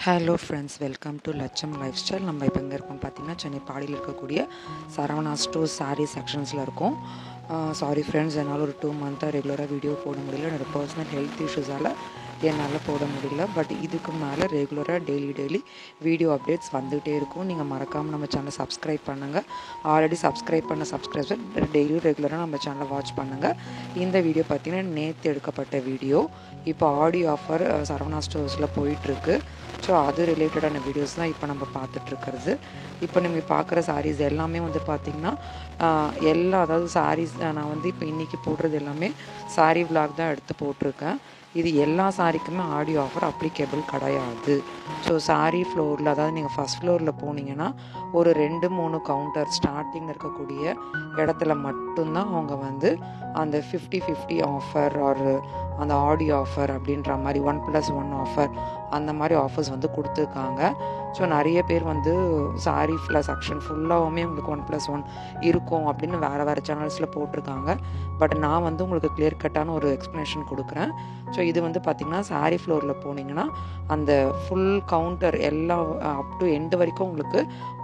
Hello friends, welcome to லட்சம் life style. நம்ம இப்போ எங்கே இருக்கோம் பார்த்தீங்கன்னா, சென்னை பாடியில் இருக்கக்கூடிய சரவணா ஸ்டோர் சாரீ செக்ஷன்ஸில் இருக்கும். சாரி ஃப்ரெண்ட்ஸ், என்னால் ஒரு 2 மந்த்தாக ரெகுலராக வீடியோ போட முடியல. என்னோடய பர்சனல் ஹெல்த் இஷ்யூஸால் என்னால் போட முடியல. பட் இதுக்கு மேலே ரெகுலராக டெய்லி வீடியோ அப்டேட்ஸ் வந்துகிட்டே இருக்கும். நீங்கள் மறக்காமல் நம்ம சேனலை சப்ஸ்கிரைப் பண்ணுங்கள். ஆல்ரெடி சப்ஸ்கிரைப் பண்ண சப்ஸ்கிரைபர் டெய்லியும் ரெகுலராக நம்ம சேனலை வாட்ச் பண்ணுங்கள். இந்த வீடியோ பார்த்தீங்கன்னா நேற்று எடுக்கப்பட்ட வீடியோ. இப்போ ஆடியோ ஆஃபர் சரவணா ஸ்டோர்ஸில் போயிட்டுருக்கு. ஸோ அது ரிலேட்டடான வீடியோஸ் தான் இப்போ நம்ம பார்த்துட்ருக்கிறது. இப்போ நம்ம பார்க்குற சாரீஸ் எல்லாமே வந்து பார்த்திங்கன்னா அதாவது சாரீஸ் நான் வந்து இப்போ இன்றைக்கி போடுறது எல்லாமே சாரீ விலாக் தான் எடுத்து போட்டிருக்கேன். இது எல்லா சாரிக்குமே ஆடியோ ஆஃபர் அப்ளிகேபிள் கிடையாது. ஸோ சாரீ ஃப்ளோரில், அதாவது நீங்கள் ஃபஸ்ட் ஃப்ளோரில் போனீங்கன்னா ஒரு 2-3 கவுண்டர் ஸ்டார்டிங் இருக்கக்கூடிய இடத்துல மட்டும்தான் அவங்க வந்து அந்த 50-50 ஆஃபர் ஆர் அந்த ஆடியோ ஆஃபர் அப்படின்ற மாதிரி 1+1 ஆஃபர் அந்த மாதிரி ஆஃபர்ஸ் வந்து கொடுத்துருக்காங்க. ஸோ நிறைய பேர் வந்து சாரீ செக்ஷன் ஃபுல்லாகவுமே உங்களுக்கு 1+1 இருக்கும் அப்படின்னு வேறு சேனல்ஸில் போட்டிருக்காங்க. பட் நான் வந்து உங்களுக்கு கிளியர் கட்டான ஒரு எக்ஸ்ப்ளனேஷன் கொடுக்குறேன். ஸோ இது வந்து பார்த்திங்கன்னா சாரீ ஃப்ளோரில் போனீங்கன்னா அந்த ஃபுல் கவுண்டர் எல்லாம் அப் டு எண்டு வரைக்கும் உங்களுக்கு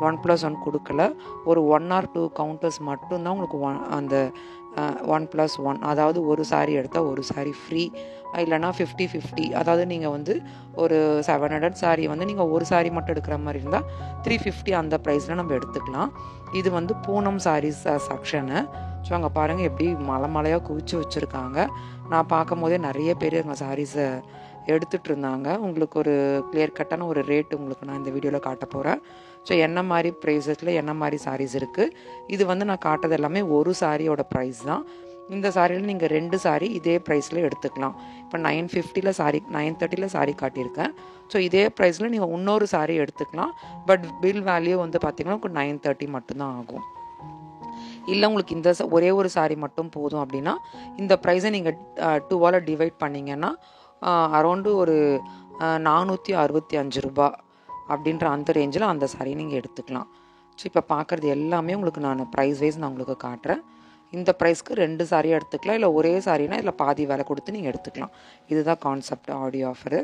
1+1 கொடுக்கல. ஒரு 1 or 2 கவுண்டர்ஸ் மட்டும்தான் உங்களுக்கு அந்த 1+1, அதாவது ஒரு சாரீ எடுத்தால் ஒரு சாரீ ஃப்ரீ, இல்லைனா 50-50. அதாவது நீங்கள் வந்து ஒரு 700 சாரீ வந்து நீங்கள் ஒரு சாரீ மட்டும் எடுக்கிற மாதிரி இருந்தால் 350 அந்த ப்ரைஸில் நம்ம எடுத்துக்கலாம். இது வந்து பூனம் சாரீஸ் செக்ஷனு. ஸோ அங்கே பாருங்கள் எப்படி மலையாக குவிச்சு வச்சுருக்காங்க. நான் பார்க்கும் போதே நிறைய பேர் அங்கே சாரீஸை எடுத்துகிட்டு இருந்தாங்க. உங்களுக்கு ஒரு கிளியர் கட்டான ஒரு ரேட் உங்களுக்கு நான் இந்த வீடியோவில் காட்ட போகிறேன். ஸோ என்ன மாதிரி ப்ரைஸஸில் என்ன மாதிரி சாரீஸ் இருக்குது, இது வந்து நான் காட்டுறது எல்லாமே ஒரு சாரியோட ப்ரைஸ் தான். இந்த சாரியில் நீங்கள் 2 சாரீ இதே ப்ரைஸில் எடுத்துக்கலாம். இப்போ 950 சாரீ 930 சாரீ காட்டியிருக்கேன். ஸோ இதே ப்ரைஸில் நீங்கள் இன்னொரு சாரீ எடுத்துக்கலாம். பட் பில் வேல்யூ வந்து பார்த்திங்கன்னா உங்களுக்கு 930 மட்டும்தான் ஆகும். இல்லை உங்களுக்கு இந்த ஒரே ஒரு சாரீ மட்டும் போதும் அப்படின்னா இந்த ப்ரைஸை நீங்கள் 2ஆல் டிவைட் பண்ணிங்கன்னா அரௌண்டு ஒரு 465 ரூபா அப்படின்ற அந்த ரேஞ்சில் அந்த சாரீ நீங்கள் எடுத்துக்கலாம். ஸோ இப்போ பார்க்குறது எல்லாமே உங்களுக்கு நான் ப்ரைஸ் வைஸ் நான் உங்களுக்கு காட்டுறேன். இந்த ப்ரைஸ்க்கு 2 சாரியாக எடுத்துக்கலாம், இல்லை ஒரே சாரினா இல்லை பாதி விலை கொடுத்து நீங்கள் எடுத்துக்கலாம். இதுதான் கான்செப்ட் ஆடியோ ஆஃபரு.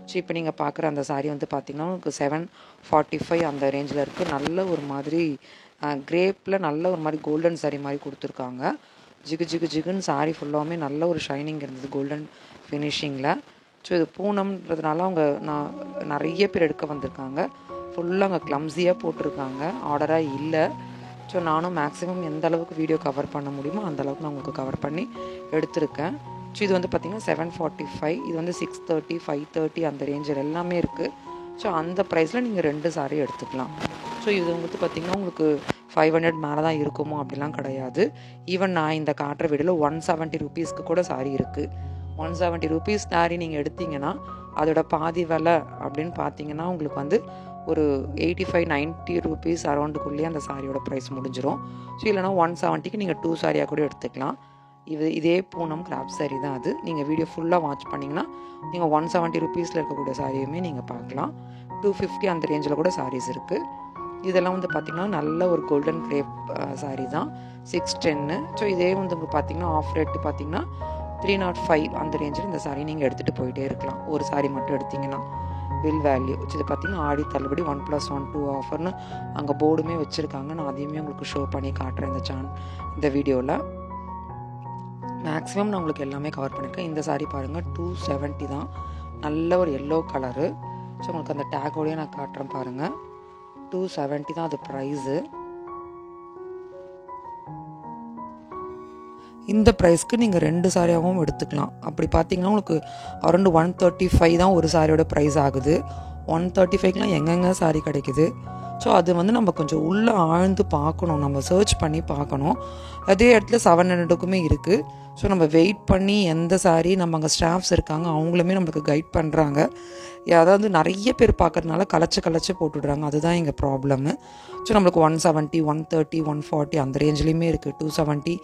ஸோ இப்போ நீங்கள் பார்க்குற அந்த சாரீ வந்து பார்த்திங்கன்னா உங்களுக்கு 745 அந்த ரேஞ்சில் இருக்குது. நல்ல ஒரு மாதிரி கிரேப்பில் நல்ல ஒரு மாதிரி கோல்டன் சாரீ மாதிரி கொடுத்துருக்காங்க. ஜிகுன்னு சாரீ ஃபுல்லாகவுமே நல்ல ஒரு ஷைனிங் இருந்தது கோல்டன் ஃபினிஷிங்கில். ஸோ இது பூனம்ன்றதுனால அவங்க நிறைய பேர் எடுக்க வந்திருக்காங்க. ஃபுல்லாக அங்கே க்ளம்ஸியாக போட்டிருக்காங்க, ஆர்டராக இல்லை. ஸோ நானும் மேக்ஸிமம் எந்த அளவுக்கு வீடியோ கவர் பண்ண முடியுமோ அந்த அளவுக்கு நான் உங்களுக்கு கவர் பண்ணி எடுத்திருக்கேன். ஸோ இது வந்து பார்த்திங்கன்னா 745, இது வந்து 630, 530 அந்த ரேஞ்சில் எல்லாமே இருக்குது. ஸோ அந்த ப்ரைஸில் நீங்கள் 2 சாரீ எடுத்துக்கலாம். ஸோ இது வந்து பார்த்திங்கன்னா உங்களுக்கு 500 மேலே தான் இருக்குமோ அப்படிலாம் கிடையாது. ஈவன் நான் இந்த காட்டுற வீடியோவில் 170 ரூபீஸ்க்கு கூட சாரீ இருக்குது. 170 ரூபீஸ் சாரீ நீங்கள் எடுத்திங்கன்னா அதோட பாதி விலை அப்படின்னு பார்த்தீங்கன்னா உங்களுக்கு வந்து ஒரு 85-90 ரூபீஸ் அரௌண்டுக்குள்ளேயே அந்த சாரியோட ப்ரைஸ் முடிஞ்சிடும். ஸோ இல்லைனா 170க்கு நீங்கள் 2 சாரியாக கூட எடுத்துக்கலாம். இதே பூனம் கிராப் சாரீ தான் அது. நீங்கள் வீடியோ ஃபுல்லாக வாட்ச் பண்ணிங்கன்னா நீங்கள் 170 ரூபீஸில் இருக்கக்கூடிய சாரியுமே நீங்கள் பார்க்கலாம். 250 அந்த ரேஞ்சில் கூட சாரீஸ் இருக்குது. இதெல்லாம் வந்து பார்த்திங்கன்னா நல்ல ஒரு கோல்டன் கிரேப் சாரீ தான், 610. ஸோ இதே வந்து உங்களுக்கு பார்த்திங்கன்னா ஆஃப் ரேட்டு பார்த்திங்கன்னா 305 அந்த ரேஞ்சில் இந்த சாரீ நீங்கள் எடுத்துகிட்டு போயிட்டே இருக்கலாம். ஒரு சாரீ மட்டும் எடுத்திங்கன்னா பில் வேல்யூ. இது பார்த்திங்கன்னா ஆடி தள்ளுபடி 1+1 2 ஆஃபர்னு அங்கே போர்டுமே வச்சுருக்காங்க. நான் அதையுமே உங்களுக்கு ஷோ பண்ணி காட்டுறேன் இந்த வீடியோவில். மேக்ஸிமம் நான் உங்களுக்கு எல்லாமே கவர் பண்ணியிருக்கேன். இந்த சாரீ பாருங்கள் 270 தான், நல்ல ஒரு எல்லோ கலரு. ஸோ உங்களுக்கு அந்த டேக்கோடையே நான் காட்டுறேன் பாருங்கள். 270 தான் அது ப்ரைஸு. இந்த ப்ரைஸ்க்கு நீங்கள் 2 சாரியாகவும் எடுத்துக்கலாம். அப்படி பார்த்தீங்கன்னா உங்களுக்கு அரௌண்டு 135 தான் ஒரு சாரியோட ப்ரைஸ் ஆகுது. 135க்குலாம் எங்கெங்கே சாரீ கிடைக்குது. ஸோ அது வந்து நம்ம கொஞ்சம் உள்ளே ஆழ்ந்து பார்க்கணும், நம்ம சர்ச் பண்ணி பார்க்கணும். அதே இடத்துல 700க்குமே இருக்குது. ஸோ நம்ம வெயிட் பண்ணி எந்த சாரீ நம்ம அங்கே ஸ்டாஃப்ஸ் இருக்காங்க அவங்களுமே நம்மளுக்கு கைட் பண்ணுறாங்க. அதாவது நிறைய பேர் பார்க்குறதுனால கலைச்சி போட்டுடுறாங்க, அதுதான் எங்கள் ப்ராப்ளம்மு. ஸோ நம்மளுக்கு 170, 130, 140 அந்த ரேஞ்சிலையுமே இருக்குது. 270,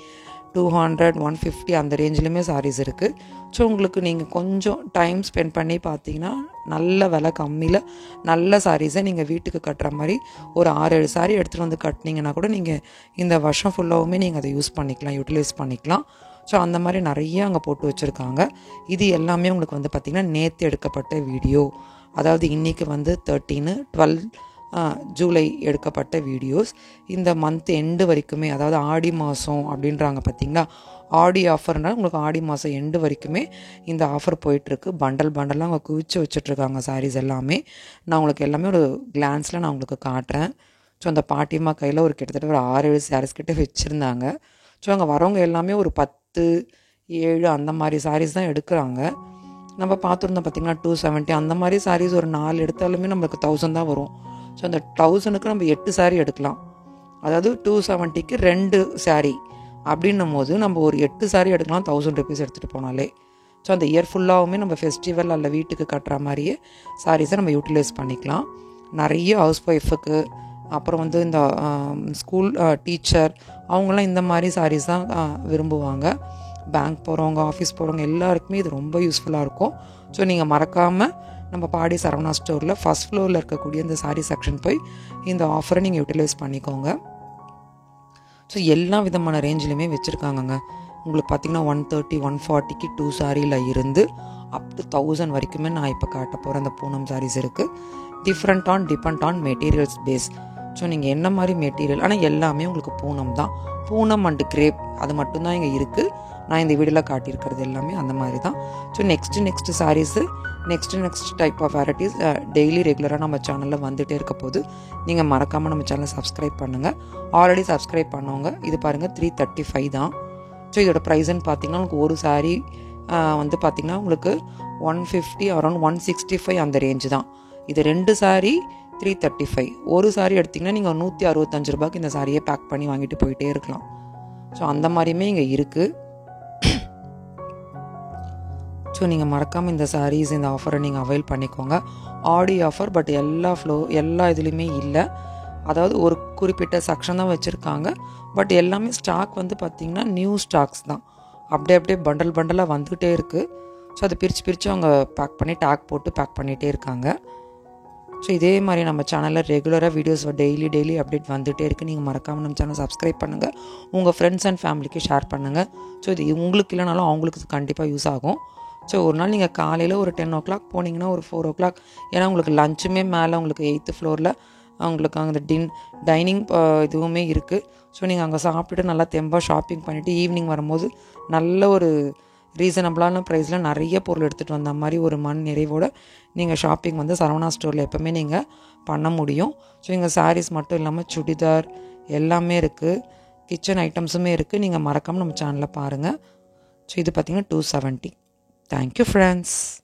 200, 150 அந்த ரேஞ்சிலுமே சாரீஸ் இருக்குது. ஸோ உங்களுக்கு நீங்கள் கொஞ்சம் டைம் ஸ்பெண்ட் பண்ணி பார்த்தீங்கன்னா நல்ல விலை கம்மியில் நல்ல சாரீஸை நீங்கள் வீட்டுக்கு கட்டுற மாதிரி ஒரு 6-7 சாரீ எடுத்துகிட்டு வந்து கட்டினீங்கன்னா கூட நீங்கள் இந்த வருஷம் ஃபுல்லாகவுமே நீங்கள் அதை யூட்டிலைஸ் பண்ணிக்கலாம். ஸோ அந்த மாதிரி நிறைய அங்கே போட்டு வச்சுருக்காங்க. இது எல்லாமே உங்களுக்கு வந்து பார்த்திங்கன்னா நேற்று எடுக்கப்பட்ட வீடியோ. அதாவது இன்றைக்கி வந்து 12 ஜூலை எடுக்கப்பட்ட வீடியோஸ். இந்த மந்த் எண்டு வரைக்குமே, அதாவது ஆடி மாதம் அப்படின்றாங்க பார்த்திங்களா, ஆடி ஆஃபர்னால் உங்களுக்கு ஆடி மாதம் எண்டு வரைக்குமே இந்த ஆஃபர் போயிட்டுருக்கு. பண்டலாக அவங்க குவிச்சு வச்சுட்ருக்காங்க சாரீஸ் எல்லாமே. நான் உங்களுக்கு எல்லாமே ஒரு கிளான்ஸில் நான் உங்களுக்கு காட்டுறேன். ஸோ அந்த பாட்டிமா கையில் ஒரு கிட்டத்தட்ட ஒரு 6-7 சாரீஸ் கிட்டே வச்சுருந்தாங்க. ஸோ அங்கே வரவங்க எல்லாமே ஒரு 10-7 அந்த மாதிரி சாரீஸ் தான் எடுக்கிறாங்க. நம்ம பார்த்துருந்தோம் பார்த்திங்கன்னா 270 அந்த மாதிரி சாரீஸ் ஒரு 4 எடுத்தாலுமே நம்மளுக்கு 1000 தான் வரும். ஸோ அந்த 1000க்கு நம்ம 8 சாரீ எடுக்கலாம். அதாவது 270க்கு 2 சாரீ அப்படின்னும் போது நம்ம ஒரு 8 சாரீ எடுக்கலாம் 1000 ருபீஸ் எடுத்துகிட்டு போனாலே. ஸோ அந்த இயர் ஃபுல்லாகவுமே நம்ம ஃபெஸ்டிவல் அல்ல வீட்டுக்கு கட்டுற மாதிரியே சாரீஸை நம்ம யூட்டிலைஸ் பண்ணிக்கலாம். நிறைய ஹவுஸ் ஒய்ஃபுக்கு, அப்புறம் வந்து இந்த ஸ்கூல் டீச்சர், அவங்களாம் இந்த மாதிரி சாரீஸ் தான் விரும்புவாங்க. பேங்க் போகிறவங்க, ஆஃபீஸ் போகிறவங்க எல்லாருக்குமே இது ரொம்ப யூஸ்ஃபுல்லாக இருக்கும். ஸோ நீங்கள் மறக்காமல் நம்ம பாடி சரவணா ஸ்டோரில் ஃபஸ்ட் ஃப்ளோரில் இருக்கக்கூடிய இந்த சாரீ செக்ஷன் போய் இந்த ஆஃபரை நீங்கள் யூட்டிலைஸ் பண்ணிக்கோங்க. ஸோ எல்லா விதமான ரேஞ்சிலுமே வச்சுருக்காங்கங்க. உங்களுக்கு பார்த்திங்கன்னா 130, 140க்கு 2 சாரியில் இருந்து அப் டு 1000 வரைக்குமே நான் இப்போ காட்ட போகிற அந்த பூனம் சாரீஸ் இருக்குது. Depend on materials base. So நீங்கள் என்ன மாதிரி மெட்டீரியல், ஆனால் எல்லாமே உங்களுக்கு பூனம் தான். பூனம் அண்டு கிரேப் அது மட்டும்தான் இங்கே இருக்குது. நான் இந்த வீடியோவில் காட்டியிருக்கிறது எல்லாமே அந்த மாதிரி தான். So next sarees, next type of varieties daily ரெகுலராக நம்ம சேனலில் வந்துகிட்டே இருக்க போது நீங்கள் மறக்காமல் நம்ம சேனலை சப்ஸ்கிரைப் பண்ணுங்கள். ஆல்ரெடி சப்ஸ்கிரைப் பண்ணவங்க இது பாருங்கள் 335 தான். ஸோ இதோட ப்ரைஸ்ன்னு பார்த்தீங்கன்னா உங்களுக்கு ஒரு சாரீ வந்து பார்த்திங்கன்னா உங்களுக்கு 150 அரௌண்ட் 165 அந்த ரேஞ்சு தான். இது 2 சாரீ 335. ஒரு சாரீ எடுத்திங்கன்னா நீங்கள் 165 ரூபாய்க்கு இந்த சாரியை பேக் பண்ணி வாங்கிட்டு போயிட்டே இருக்கலாம். ஸோ அந்த மாதிரியுமே இங்கே இருக்குது. ஸோ நீங்கள் மறக்காமல் இந்த சாரீஸ், இந்த ஆஃபரை நீங்கள் அவைல் பண்ணிக்கோங்க. ஆடி ஆஃபர், பட் எல்லா இதுலேயுமே இல்லை. அதாவது ஒரு குறிப்பிட்ட செக்ஷன் தான் வச்சுருக்காங்க. பட் எல்லாமே ஸ்டாக் வந்து பார்த்திங்கன்னா நியூ ஸ்டாக்ஸ் தான். அப்படியே பண்டலாக வந்துகிட்டே இருக்குது. ஸோ அதை பிரித்து அவங்க பேக் பண்ணி டேக் போட்டு பேக் பண்ணிகிட்டே இருக்காங்க. ஸோ இதே மாதிரி நம்ம சேனலில் ரெகுலராக வீடியோஸ் டெய்லி அப்டேட் வந்துகிட்டே இருக்குது. நீங்கள் மறக்காமல் நம்ம சேனல் சப்ஸ்கிரைப் பண்ணுங்கள். உங்கள் ஃப்ரெண்ட்ஸ் அண்ட் ஃபேமிலிக்கு ஷேர் பண்ணுங்கள். ஸோ இது உங்களுக்கு இல்லைனாலும் அவங்களுக்கு கண்டிப்பாக யூஸ் ஆகும். ஸோ ஒரு நாள் நீங்கள் காலையில் ஒரு 10 o'clock போனீங்கன்னா ஒரு 4 o'clock, ஏன்னா உங்களுக்கு லஞ்சுமே மேலே உங்களுக்கு 8th ஃப்ளோரில் உங்களுக்கு அங்கே டைனிங் இதுவுமே இருக்குது. ஸோ நீங்கள் அங்கே சாப்பிட்டுட்டு நல்லா தெம்பாக ஷாப்பிங் பண்ணிவிட்டு ஈவினிங் வரும்போது நல்ல ஒரு ரீசனபிளான ப்ரைஸில் நிறைய பொருள் எடுத்துகிட்டு வந்த மாதிரி ஒரு மன நிறைவோடு நீங்கள் ஷாப்பிங் வந்து சரவணா ஸ்டோரில் எப்போவுமே நீங்கள் பண்ண முடியும். ஸோ இங்கே சாரீஸ் மட்டும் இல்லாமல் சுடிதார் எல்லாமே இருக்குது, கிச்சன் ஐட்டம்ஸுமே இருக்குது. நீங்கள் மறக்காமல் நம்ம சேனலில் பாருங்கள். ஸோ இது பார்த்திங்கன்னா 270. Thank you, friends.